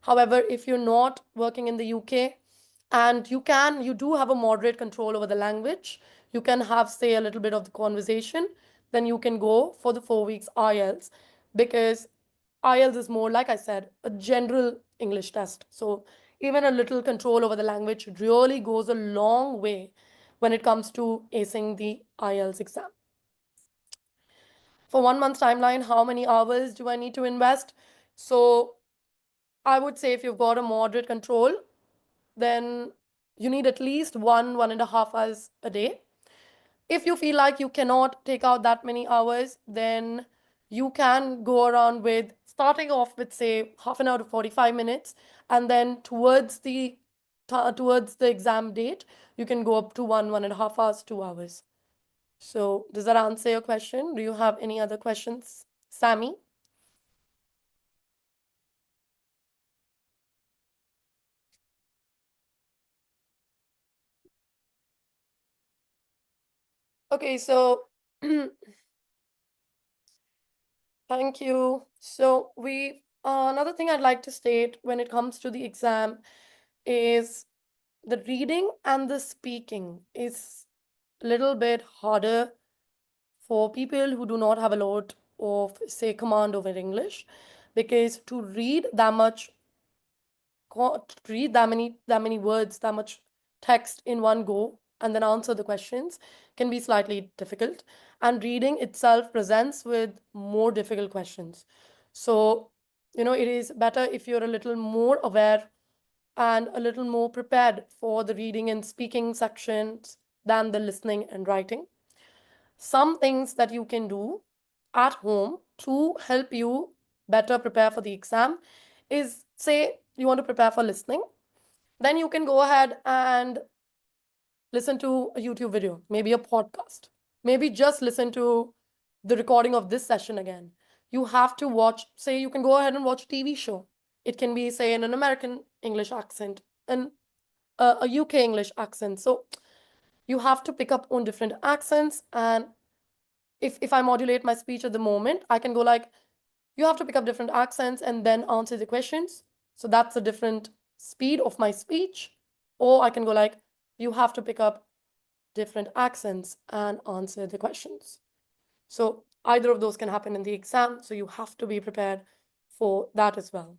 However, if you're not working in the UK and you do have a moderate control over the language, you can have, say, a little bit of the conversation, then you can go for the 4 weeks IELTS, because IELTS is more, like I said, a general English test. So even a little control over the language really goes a long way when it comes to acing the IELTS exam. For 1-month timeline, how many hours do I need to invest? So I would say if you've got a moderate control, then you need at least 1.5 hours a day. If you feel like you cannot take out that many hours, then you can go around with starting off with say half an hour to 45 minutes, and then towards the exam date, you can go up to 1.5 hours, 2 hours. So does that answer your question? Do you have any other questions, Sammy? Okay, so thank you. So we another thing I'd like to state when it comes to the exam is the reading and the speaking is a little bit harder for people who do not have a lot of say command over English, because to read that much read that many words, that much text in one go, and then answer the questions can be slightly difficult. And reading itself presents with more difficult questions. So, it is better if you're a little more aware and a little more prepared for the reading and speaking sections than the listening and writing. Some things that you can do at home to help you better prepare for the exam is, say you want to prepare for listening, then you can go ahead and listen to a YouTube video, maybe a podcast, maybe just listen to the recording of this session again. You have to watch, say, you can go ahead and watch a TV show. It can be, say, in an American English accent and a UK English accent. So you have to pick up on different accents. And if I modulate my speech at the moment, I can go like, you have to pick up different accents and then answer the questions. So that's a different speed of my speech. Or I can go like, you have to pick up different accents and answer the questions. So either of those can happen in the exam. So you have to be prepared for that as well.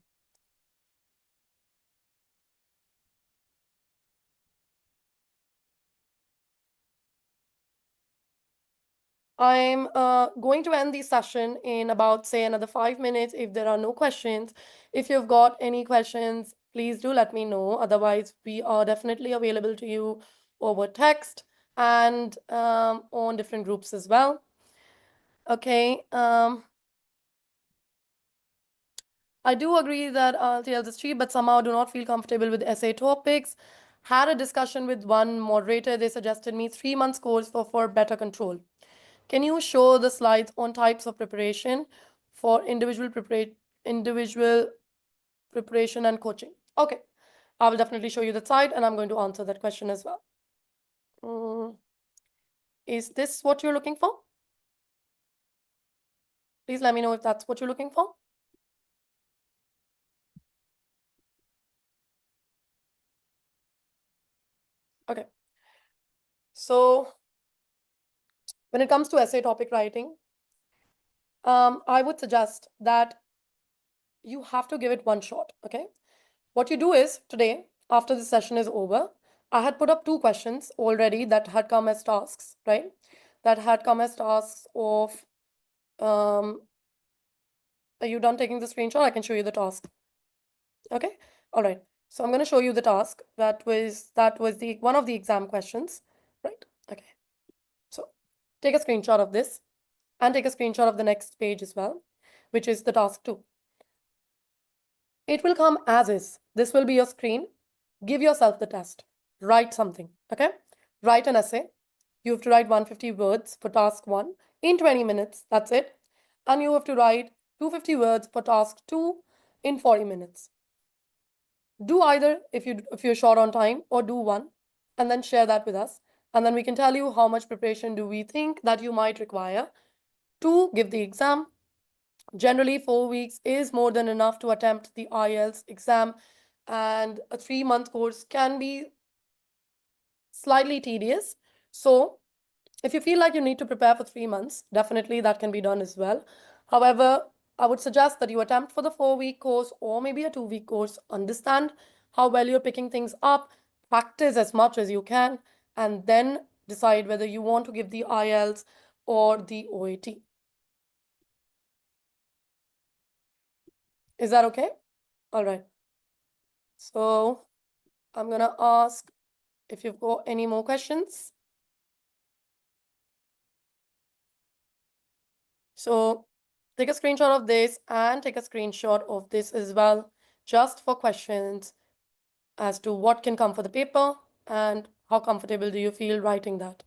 I'm going to end the session in about, say, another 5 minutes if there are no questions. If you've got any questions, please do let me know. Otherwise, we are definitely available to you over text and on different groups as well. Okay. I do agree that Ietls is cheap, but somehow do not feel comfortable with essay topics. Had a discussion with one moderator. They suggested me 3 months course for better control. Can you show the slides on types of preparation for individual preparation and coaching? Okay, I will definitely show you the site, and I'm going to answer that question as well. Is this what you're looking for? Please let me know if that's what you're looking for. Okay. So when it comes to essay topic writing, I would suggest that you have to give it one shot. Okay. What you do is today, after the session is over, I had put up 2 questions already that had come as tasks, right? That had come as tasks of, are you done taking the screenshot? I can show you the task. Okay. All right. So I'm going to show you the task that was the one of the exam questions, right? Okay. So take a screenshot of this and take a screenshot of the next page as well, which is the task 2. It will come as is. This will be your screen. Give yourself the test. Write something. Okay. Write an essay. You have to write 150 words for task 1 in 20 minutes. That's it. And you have to write 250 words for task 2 in 40 minutes. Do either if you're short on time, or do one and then share that with us. And then we can tell you how much preparation do we think that you might require to give the exam. Generally, 4 weeks is more than enough to attempt the IELTS exam, and a 3 month course can be slightly tedious. So, if you feel like you need to prepare for 3 months, definitely that can be done as well. However, I would suggest that you attempt for the 4 week course or maybe a 2 week course. Understand how well you're picking things up, practice as much as you can, and then decide whether you want to give the IELTS or the OAT. Is that okay? All right. So I'm gonna ask if you've got any more questions. So take a screenshot of this and take a screenshot of this as well, just for questions as to what can come for the paper and how comfortable do you feel writing that.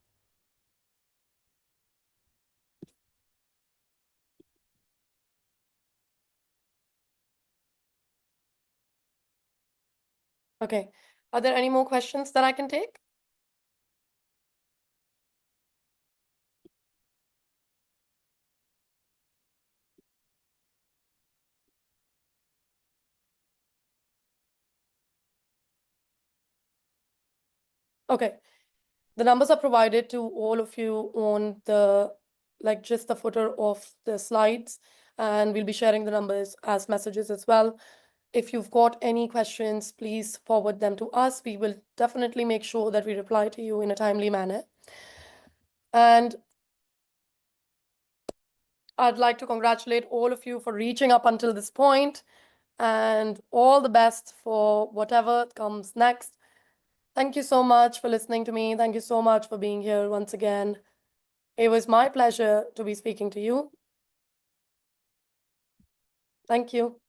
Okay. Are there any more questions that I can take? Okay. The numbers are provided to all of you on the, like, just the footer of the slides, and we'll be sharing the numbers as messages as well. If you've got any questions, please forward them to us. We will definitely make sure that we reply to you in a timely manner. And I'd like to congratulate all of you for reaching up until this point, and all the best for whatever comes next. Thank you so much for listening to me. Thank you so much for being here once again. It was my pleasure to be speaking to you. Thank you.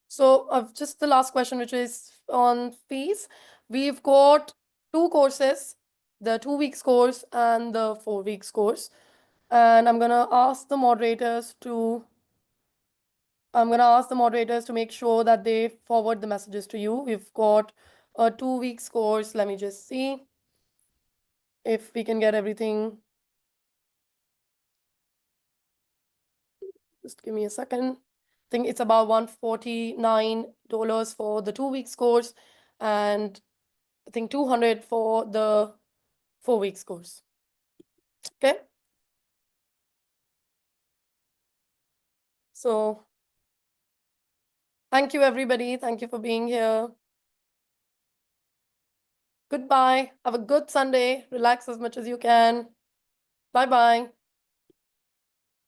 So, just the last question, which is on fees. We've got two courses, the 2 weeks course and the 4 weeks course. And I'm gonna ask the moderators to make sure that they forward the messages to you. We've got a 2 weeks course. Let me just see if we can get everything. Just give me a second. I think it's about $149 for the 2 weeks course, and I think 200 for the 4 weeks course. Okay. So thank you, everybody. Thank you for being here. Goodbye. Have a good Sunday. Relax as much as you can. Bye bye.